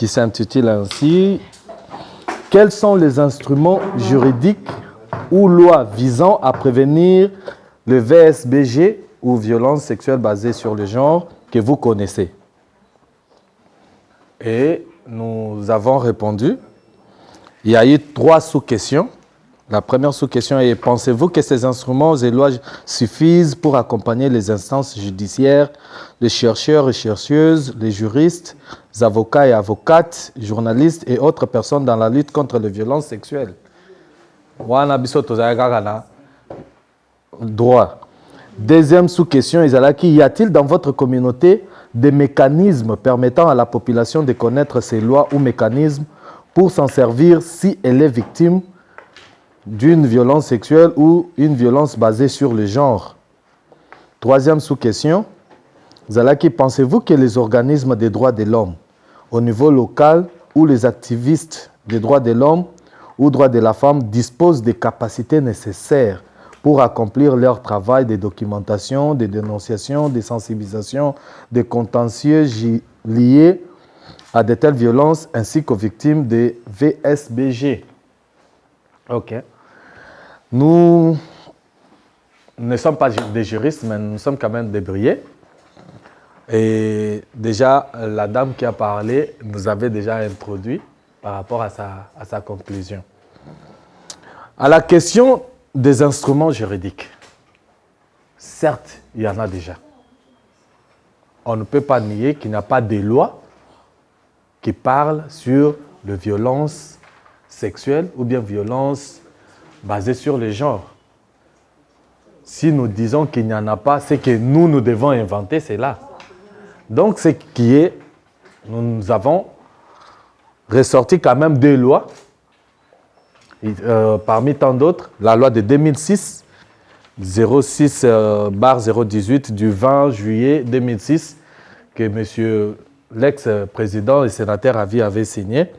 qui s'intitule ainsi « Quels sont les instruments juridiques ou lois visant à prévenir le VSBG ou violence sexuelle basée sur le genre que vous connaissez ?» Et nous avons répondu. Il y a eu 3 sous-questions. La première sous-question est « Pensez-vous que ces instruments et lois suffisent pour accompagner les instances judiciaires, les chercheurs et chercheuses, les juristes, les avocats et avocates, journalistes et autres personnes dans la lutte contre les violences sexuelles ?» Droit. Deuxième sous-question, y a-t-il dans votre communauté des mécanismes permettant à la population de connaître ces lois ou mécanismes pour s'en servir si elle est victime d'une violence sexuelle ou une violence basée sur le genre? Troisième sous-question, pensez-vous que les organismes des droits de l'homme au niveau local ou les activistes des droits de l'homme ou droits de la femme disposent des capacités nécessaires pour accomplir leur travail de documentation, de dénonciation, de sensibilisation, de contentieux liés à de telles violences ainsi qu'aux victimes des VSBG? Ok. Nous ne sommes pas des juristes, mais nous sommes quand même des brillés. Et déjà, la dame qui a parlé nous avait déjà introduit par rapport à sa conclusion. À la question des instruments juridiques, certes, il y en a déjà. On ne peut pas nier qu'il n'y a pas de loi qui parle sur les violences sexuelles ou bien violences basées sur le genre. Si nous disons qu'il n'y en a pas, c'est que nous devons inventer cela. Donc, ce qui est, nous avons ressorti quand même 2 lois. Parmi tant d'autres, la loi de 2006, 06/018 du 20 juillet 2006, que M. l'ex-président et sénateur Avi avait signé,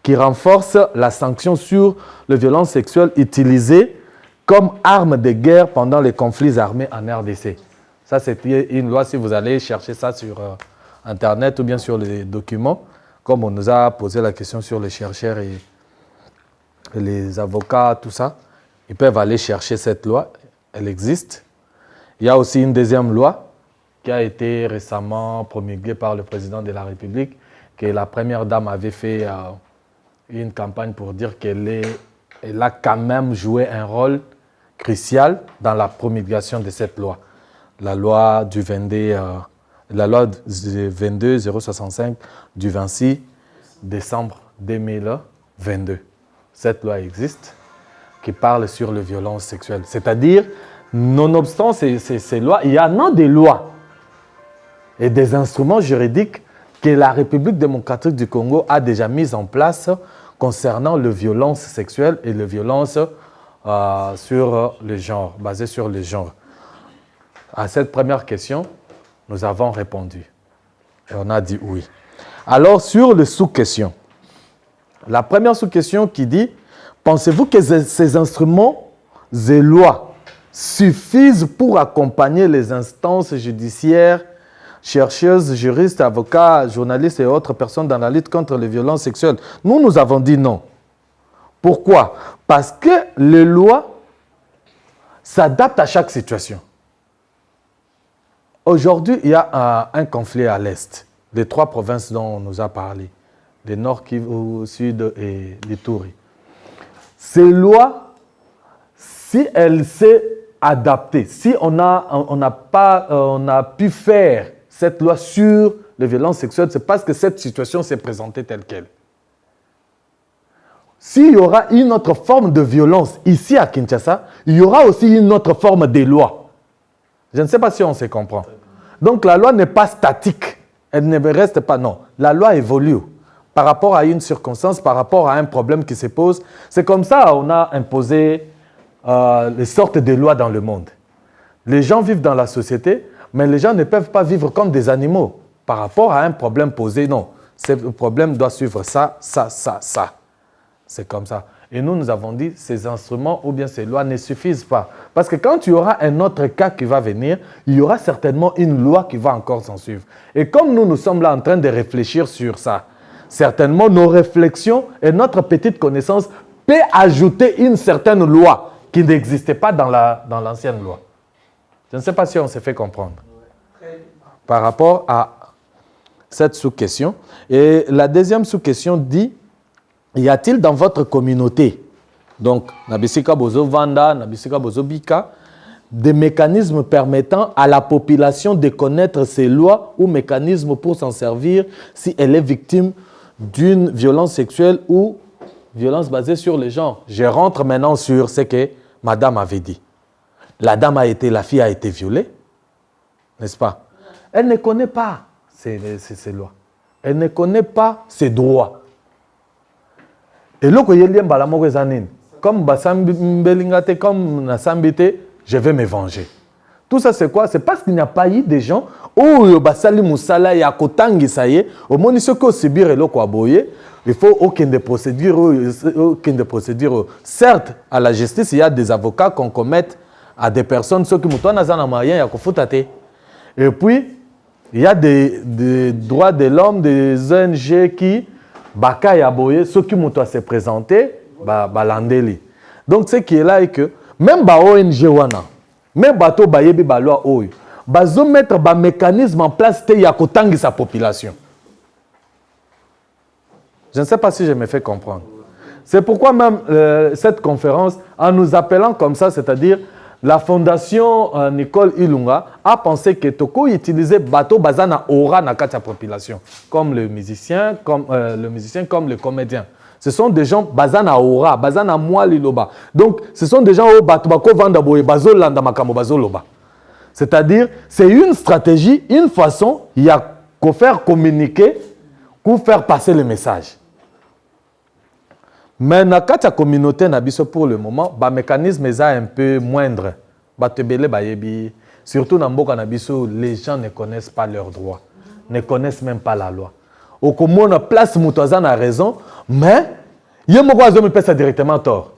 qui renforce la sanction sur les violences sexuelles utilisées comme arme de guerre pendant les conflits armés en RDC. Ça, c'est une loi, si vous allez chercher ça sur Internet ou bien sur les documents, comme on nous a posé la question sur les chercheurs et les avocats, tout ça, ils peuvent aller chercher cette loi, elle existe. Il y a aussi une deuxième loi qui a été récemment promulguée par le président de la République, que la première dame avait fait une campagne pour dire qu'elle a quand même joué un rôle crucial dans la promulgation de cette loi. La loi du 22-065 du 26 décembre 2022. Cette loi existe, qui parle sur les violences sexuelles. C'est-à-dire, nonobstant ces lois, il y en a des lois et des instruments juridiques que la République démocratique du Congo a déjà mis en place concernant les violences sexuelles et les violences sur le genre, basées sur le genre. À cette première question, nous avons répondu. Et on a dit oui. Alors, sur les sous-questions, la première sous-question qui dit « Pensez-vous que ces instruments et lois suffisent pour accompagner les instances judiciaires, chercheuses, juristes, avocats, journalistes et autres personnes dans la lutte contre les violences sexuelles ?» Nous avons dit non. Pourquoi? Parce que les lois s'adaptent à chaque situation. Aujourd'hui, il y a un conflit à l'Est, les 3 provinces dont on nous a parlé, le Nord, Kivu, Sud et l'Ituri. Ces lois, si elles s'est adaptée, si on a pu faire cette loi sur les violences sexuelles, c'est parce que cette situation s'est présentée telle qu'elle. S'il y aura une autre forme de violence ici à Kinshasa, il y aura aussi une autre forme de loi. Je ne sais pas si on se comprend. Donc la loi n'est pas statique. Elle ne reste pas, non. La loi évolue par rapport à une circonstance, par rapport à un problème qui se pose. C'est comme ça qu'on a imposé les sortes de lois dans le monde. Les gens vivent dans la société, mais les gens ne peuvent pas vivre comme des animaux. Par rapport à un problème posé, non. Ce problème doit suivre ça, ça, ça, ça. C'est comme ça. Et nous avons dit, ces instruments ou bien ces lois ne suffisent pas. Parce que quand il y aura un autre cas qui va venir, il y aura certainement une loi qui va encore s'en suivre. Et comme nous sommes là en train de réfléchir sur ça, certainement nos réflexions et notre petite connaissance peut ajouter une certaine loi qui n'existait pas dans l'ancienne loi. Je ne sais pas si on s'est fait comprendre. Par rapport à cette sous-question. Et la deuxième sous-question dit, y a-t-il dans votre communauté, donc Nabisika Bozo Vanda, Nabisika Bozo Bika, des mécanismes permettant à la population de connaître ces lois ou mécanismes pour s'en servir si elle est victime d'une violence sexuelle ou violence basée sur le genre. Je rentre maintenant sur ce que madame avait dit. La fille a été violée, n'est-ce pas? Elle ne connaît pas ces lois. Elle ne connaît pas ses droits. Et là, comme je vais me venger. Tout ça, c'est quoi? C'est parce qu'il n'y a pas eu des gens où basali musala ya kotangi ça y est, au moins ce que subir et il faut aucune procédure. Certes, à la justice, il y a des avocats qu'on commette à des personnes ceux qui mutuana zana moyen ya kofutate. Et puis il y a des droits de l'homme, des ONG qui baka ya boye ceux qui mutuana se présenter balandeli. Donc ce qui est là est que même ba ONG wana, même bato bayebi ba loi oyo, bazo mettre ba mécanisme en place te ya kotangi sa population. Je ne sais pas si je me fais comprendre. C'est pourquoi même cette conférence, en nous appelant comme ça, c'est-à-dire la fondation Nicole Ilunga a pensé que Toko utilisait bateau bazana aura na katia population, comme le musicien, comme le comédien. Ce sont des gens bazana aura, bazana moi liloba. Donc ce sont des gens au bateau bako vanda boye bazo landa makamo bazo loba. C'est-à-dire c'est une stratégie, une façon, il y a qu'à faire communiquer, qu'à faire passer le message. Mais dans la communauté, pour le moment, le mécanisme est un peu moindre. Surtout dans le les gens ne connaissent pas leurs droits, ne connaissent même pas la loi. Au Congo, on a place Moutouazan a raison, mais il y a me passe ça directement tort.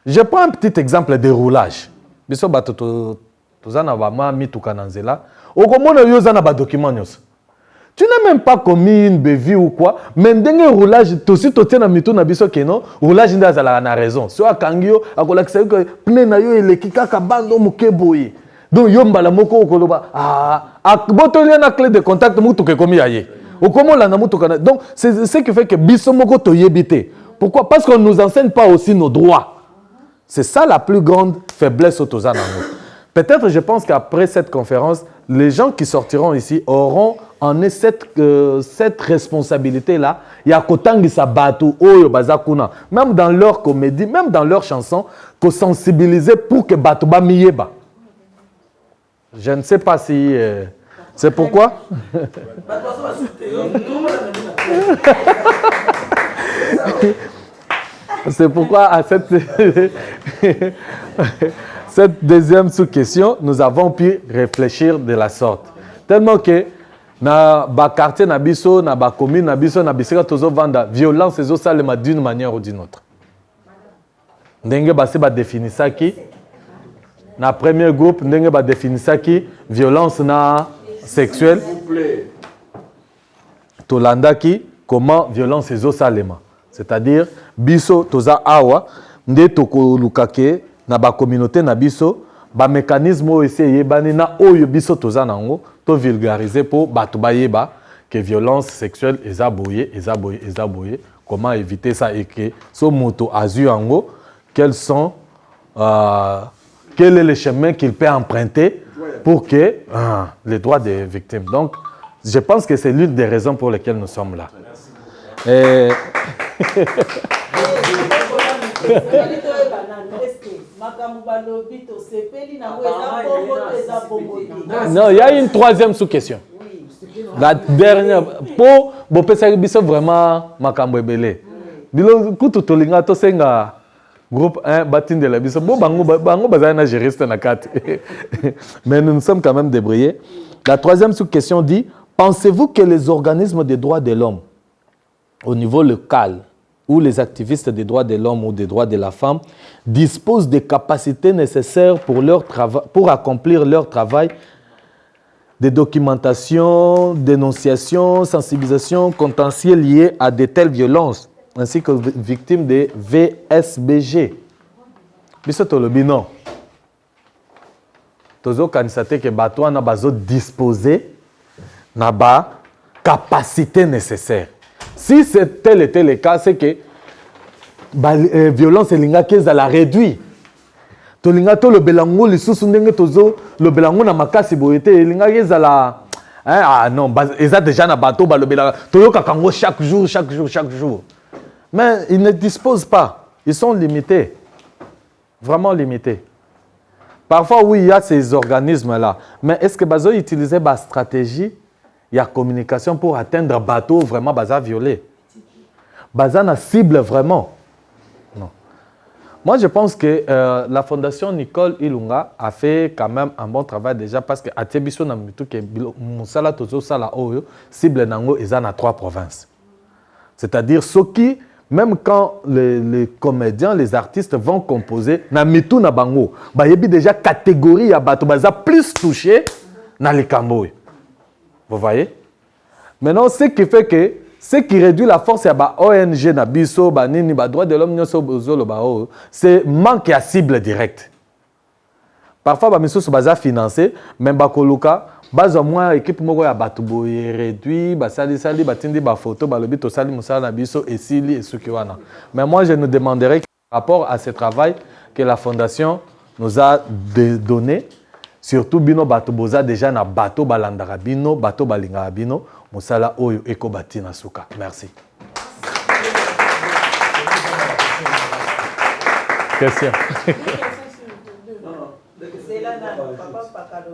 Je prends un petit exemple de roulage. Biso bato tozana ba ma mitukananzela. Au Congo, on a des documents. Tu n'as même pas commis une bévue ou quoi, mais ndenge roulage, aussi tu tiens na mito na biso keno, roulage ndaza la raison. So akangio akola kisa que pneu na yo ele kikaka bando mukeboye. Donc yo mbala moko okoloba botolia na clé de contact mutu ke komi aye. Okomo la na mutu kana. Donc c'est ce qui fait que biso moko toyebite. Pourquoi? Parce qu'on nous enseigne pas aussi nos droits. C'est ça la plus grande faiblesse au Tozana. Peut-être, je pense qu'après cette conférence, les gens qui sortiront ici auront en cette responsabilité-là. Il y a Kotangi Sabatu, Oyo Bazakuna, même dans leur comédie, même dans leurs chansons, qu'on sensibiliser pour que Batouba Miyeba. Je ne sais pas si... c'est pourquoi c'est pourquoi à cette deuxième sous-question, nous avons pu réfléchir de la sorte. Tellement que na ba quartier na biso, na ba commune na biso, na bisika tozo vanda violence ezo salema d'une manière ou d'une autre. Ndenge basi ba définissa qui na premier groupe ndenge ba définissa qui violence na sexuelle. Tolanda qui comment violence ezo salema. C'est-à-dire biso toza awa nde toko lukake na ba communauté na biso ba mécanisme o essayer bani na oyo biso toza nango to vulgariser pour batu bayeba que violence sexuelle ezaboye comment éviter ça et que so moto azu ango quel est le chemin qu'il peut emprunter pour que les droits des victimes. Donc je pense que c'est l'une des raisons pour lesquelles nous sommes là. Non, il y a une troisième sous-question. La dernière, pour Bopesa vraiment Makambo Ebele. Bilo kutu tolinga to senga groupe 1 batin de la biso. Bon bango bazana juriste na carte. Mais nous nous sommes quand même débrouillés. La troisième sous-question dit, pensez-vous que les organismes des droits de l'homme au niveau local où les activistes des droits de l'homme ou des droits de la femme disposent des capacités nécessaires pour accomplir leur travail de documentation, dénonciation, sensibilisation, contentieux liés à de telles violences, ainsi que victimes de VSBG. Biso tolobi non. Tozo kanisate ke bato na bazo disposer na ba capacité nécessaire. Si c'est tel était le cas, c'est que la violence est la réduire. Tolinga to le belango le sous ndenge tozo le belango na makasi boyete linga ezala ah non eza déjà na bateau ba le belango toyo kakango chaque jour. Mais ils ne disposent pas, ils sont limités. Vraiment limités. Parfois oui, il y a ces organismes là, mais est-ce que bazo utiliser ba stratégie il y a communication pour atteindre bateau vraiment baza violé. Baza na cible vraiment. Non. Moi, je pense que la Fondation Nicole Ilunga a fait quand même un bon travail déjà parce que à Tebiso na mitu ke musala tozo sala oyo cible nango eza na 3 provinces. C'est-à-dire ceux qui même quand les comédiens, les artistes vont composer na mitu na bango, ba yebi déjà catégorie ya bato baza plus touché na les kamboy. Vous voyez? Maintenant, ce qui fait que ce qui réduit la force à ba ONG na biso ba nini ba droit de l'homme nyoso bozolo ba o c'est manque à cible directe. Parfois ba miso so baza financé même ba koluka bazo moi équipe moko ya batu boye réduit ba sali ba tindi ba photo ba lobi to sali musala na biso esili esuki wana. Mais moi je nous demanderais par rapport à ce travail que la fondation nous a donné surtout bino bato boza déjà na bato balandaka bino bato balingaka bino musala oyo ekobati na suka. Merci. Question. C'est là, papa, papa,